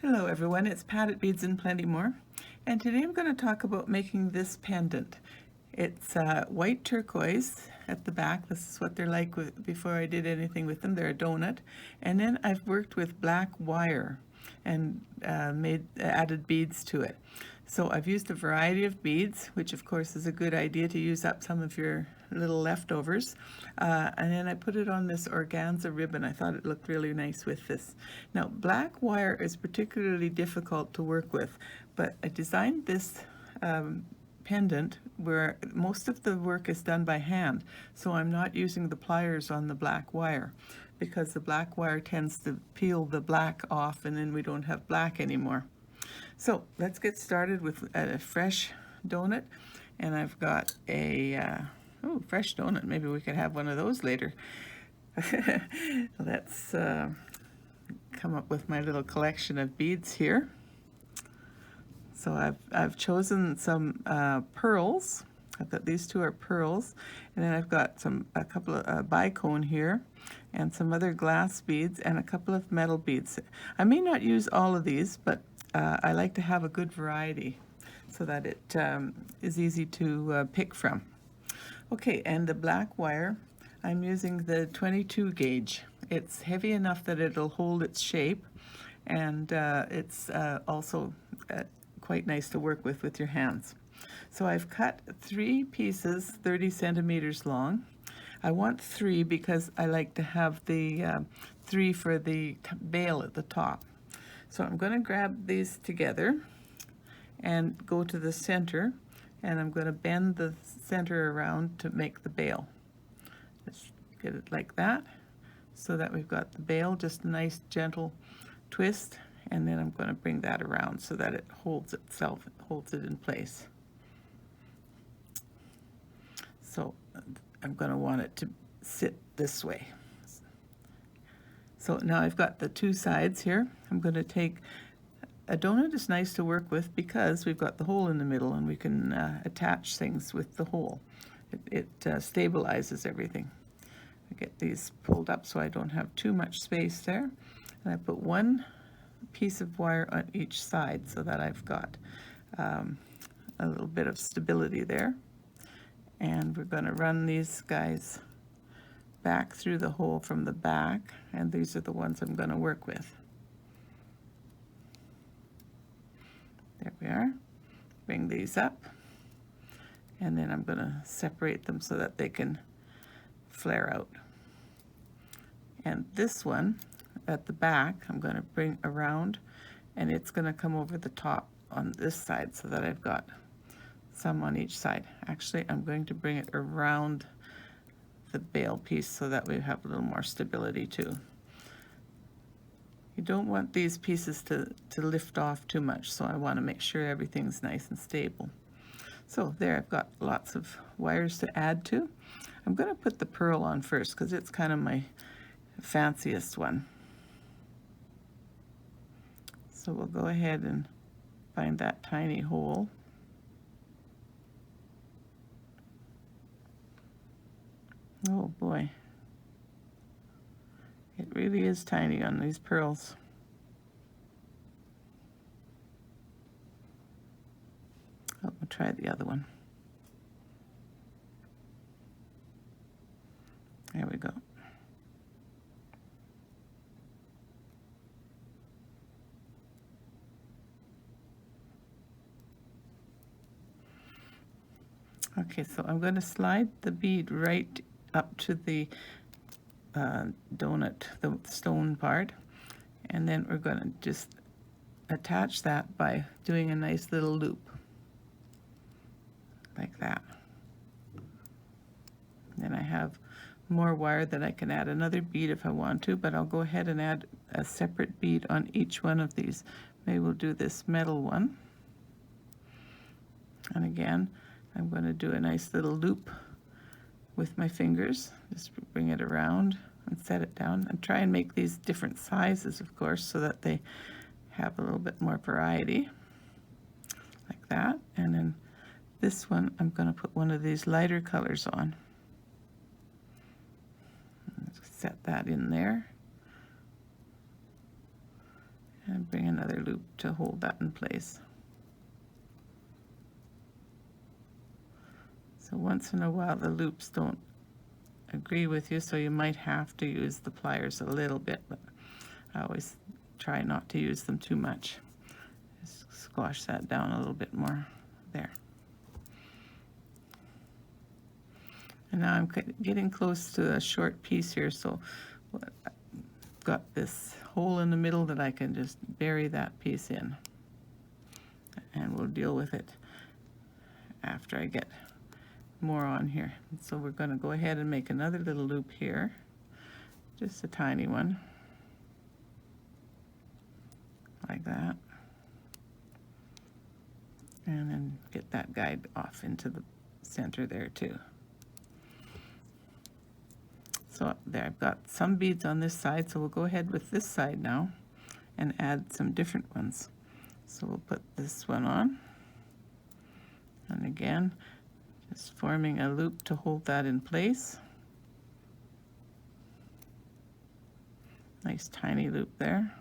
Hello everyone, it's Pat at Beads and Plenty More, and today I'm going to talk about making this pendant. It's white turquoise at the back. This is what they're like before I did anything with them. They're a donut, and then I've worked with black wire and added beads to it. So I've used a variety of beads, which of course is a good idea to use up some of your little leftovers. And then I put it on this organza ribbon. I thought it looked really nice with this. Now, black wire is particularly difficult to work with, but I designed this pendant where most of the work is done by hand, so I'm not using the pliers on the black wire, because the black wire tends to peel the black off and then we don't have black anymore. So let's get started with a fresh donut, and I've got a fresh donut. Maybe we could have one of those later. Let's come up with my little collection of beads here. So I've chosen some pearls. I've got these two are pearls, and then I've got a couple of bicone here, and some other glass beads, and a couple of metal beads. I may not use all of these, but I like to have a good variety so that it is easy to pick from. Okay, and the black wire, I'm using the 22 gauge. It's heavy enough that it'll hold its shape, and it's also quite nice to work with your hands. So I've cut 3 pieces 30 centimeters long. I want 3 because I like to have the 3 for the bail at the top. So I'm going to grab these together and go to the center, and I'm going to bend the center around to make the bail. Just get it like that, so that we've got the bail, just a nice gentle twist, and then I'm going to bring that around so that it holds it in place. So I'm going to want it to sit this way. So now I've got the 2 sides here. I'm going to take a donut. Is nice to work with because we've got the hole in the middle, and we can attach things with the hole. It stabilizes everything. I get these pulled up so I don't have too much space there, and I put 1 piece of wire on each side so that I've got a little bit of stability there. And we're going to run these guys back through the hole from the back, and these are the ones I'm going to work with. There we are. Bring these up, and then I'm going to separate them so that they can flare out. And this one at the back I'm going to bring around, and it's going to come over the top on this side so that I've got some on each side. Actually, I'm going to bring it around the bail piece so that we have a little more stability too. You don't want these pieces to lift off too much, so I want to make sure everything's nice and stable. So there, I've got lots of wires to add to. I'm going to put the pearl on first because it's kind of my fanciest one. So we'll go ahead and find that tiny hole. Oh boy, it really is tiny on these pearls. Oh, we'll try the other one. There we go. Okay, so I'm going to slide the bead right up to the donut, the stone part, and then we're going to just attach that by doing a nice little loop like that. Then I have more wire that I can add another bead if I want to, but I'll go ahead and add a separate bead on each one of these. Maybe we'll do this metal one, and again I'm going to do a nice little loop with my fingers. Just bring it around and set it down, and try and make these different sizes, of course, so that they have a little bit more variety, like that. And then this one, I'm going to put one of these lighter colors on. Set that in there, And bring another loop to hold that in place. So once in a while the loops don't agree with you, so you might have to use the pliers a little bit, but I always try not to use them too much. Just squash that down a little bit more. There. And now I'm getting close to a short piece here, so I've got this hole in the middle that I can just bury that piece in. And we'll deal with it after I get more on here. So we're going to go ahead and make another little loop here, just a tiny one, like that. And then get that guide off into the center there too. So there, I've got some beads on this side, so we'll go ahead with this side now and add some different ones. So we'll put this one on, and again, just forming a loop to hold that in place. Nice tiny loop there.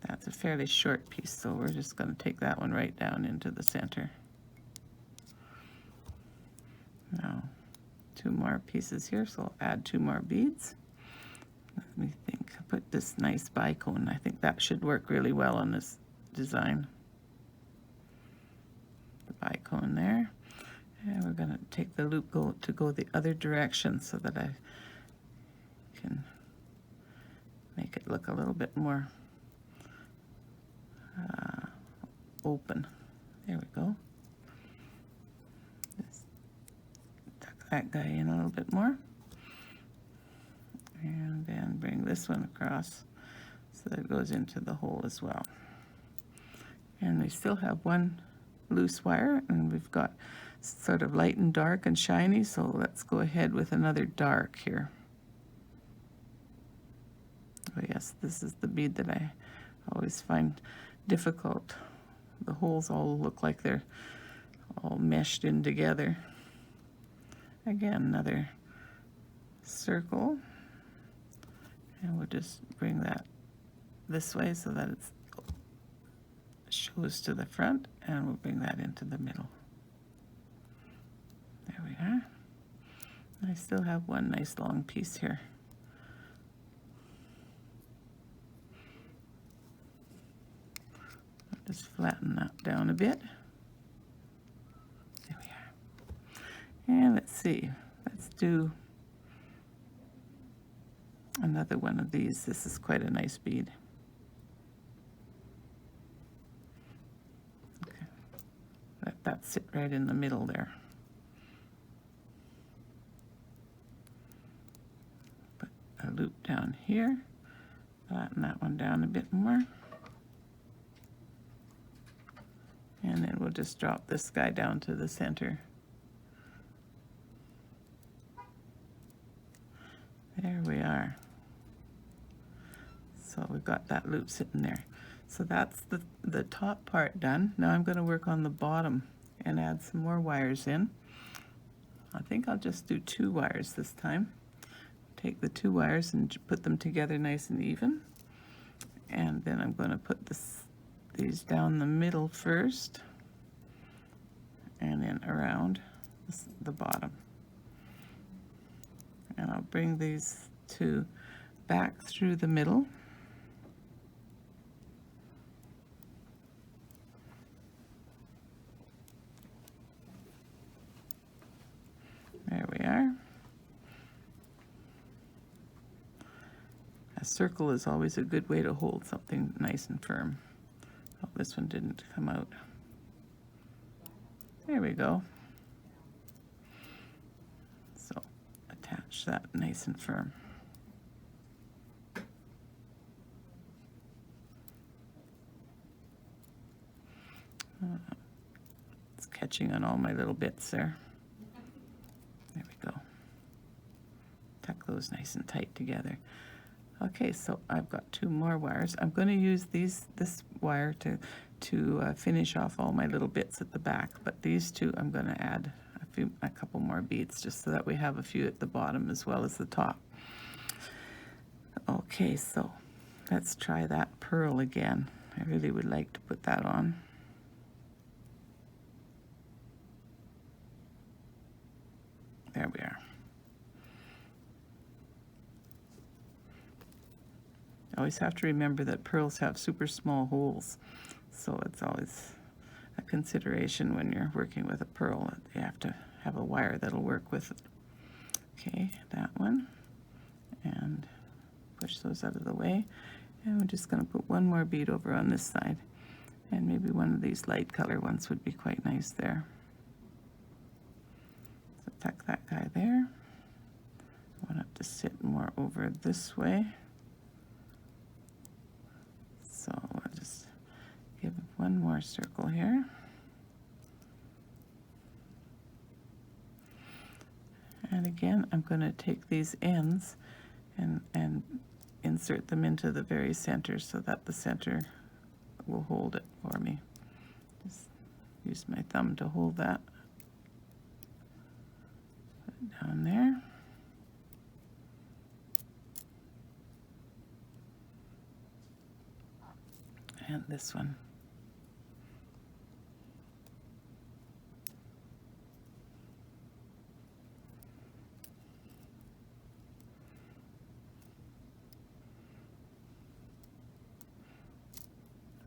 That's a fairly short piece, so we're just going to take that one right down into the center. Now, two more pieces here, so I'll add two more beads. Let me think. I'll put this nice bicone. I think that should work really well on this design. The bicone there. And we're going to take the loop to go the other direction so that I can make it look a little bit more open. There we go. Just tuck that guy in a little bit more. And then bring this one across so that it goes into the hole as well. And we still have one loose wire, and we've got sort of light and dark and shiny, so let's go ahead with another dark here. Oh yes, this is the bead that I always find difficult. The holes all look like they're all meshed in together. Again, another circle, and we'll just bring that this way so that it shows to the front, and we'll bring that into the middle. There we are. I still have one nice long piece here. Just flatten that down a bit. There we are. And let's see, let's do another one of these. This is quite a nice bead. Okay. Let that sit right in the middle there. Put a loop down here. Flatten that one down a bit more. And then we'll just drop this guy down to the center. There we are. So we've got that loop sitting there. So that's the top part done. Now I'm going to work on the bottom and add some more wires in. I think I'll just do 2 wires this time. Take the 2 wires and put them together nice and even. And then I'm going to put these down the middle first, and then around the bottom. And I'll bring these 2 back through the middle. There we are. A circle is always a good way to hold something nice and firm. Oh, this one didn't come out. There we go. So attach that nice and firm. It's catching on all my little bits there. There we go. Tuck those nice and tight together. Okay, so I've got 2 more wires. I'm going to use this wire to finish off all my little bits at the back, but these 2 I'm going to add a a couple more beads just so that we have a few at the bottom as well as the top. Okay, so let's try that pearl again. I really would like to put that on. There we are. Always have to remember that pearls have super small holes, so it's always a consideration when you're working with a pearl. You have to have a wire that'll work with it. Okay, that one, and push those out of the way. And we're just going to put one more bead over on this side, and maybe one of these light color ones would be quite nice there. So tuck that guy there. I want it to sit more over this way. So I'll just give one more circle here. And again, I'm going to take these ends and insert them into the very center so that the center will hold it for me. Just use my thumb to hold that. Put it down there. And this one.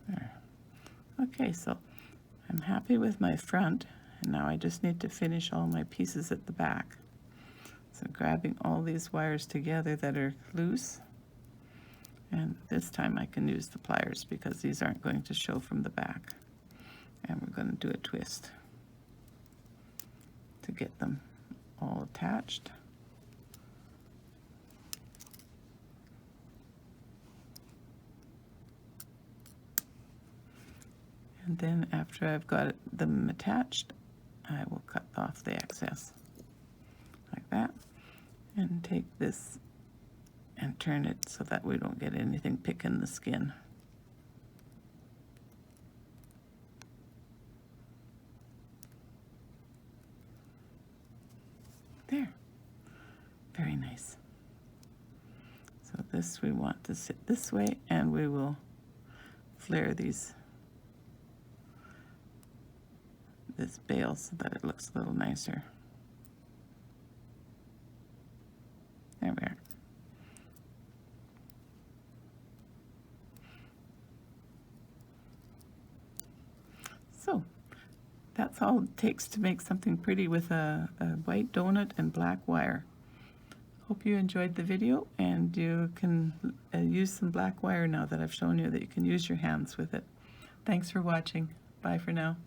There. Okay, so I'm happy with my front, and now I just need to finish all my pieces at the back. So grabbing all these wires together that are loose, and this time I can use the pliers because these aren't going to show from the back. And we're going to do a twist to get them all attached. And then after I've got them attached, I will cut off the excess like that, and take this and turn it so that we don't get anything picking the skin. There. Very nice. So this we want to sit this way, and we will flare this bail so that it looks a little nicer. There we are. So that's all it takes to make something pretty with a white donut and black wire. Hope you enjoyed the video, and you can use some black wire now that I've shown you that you can use your hands with it. Thanks for watching. Bye for now.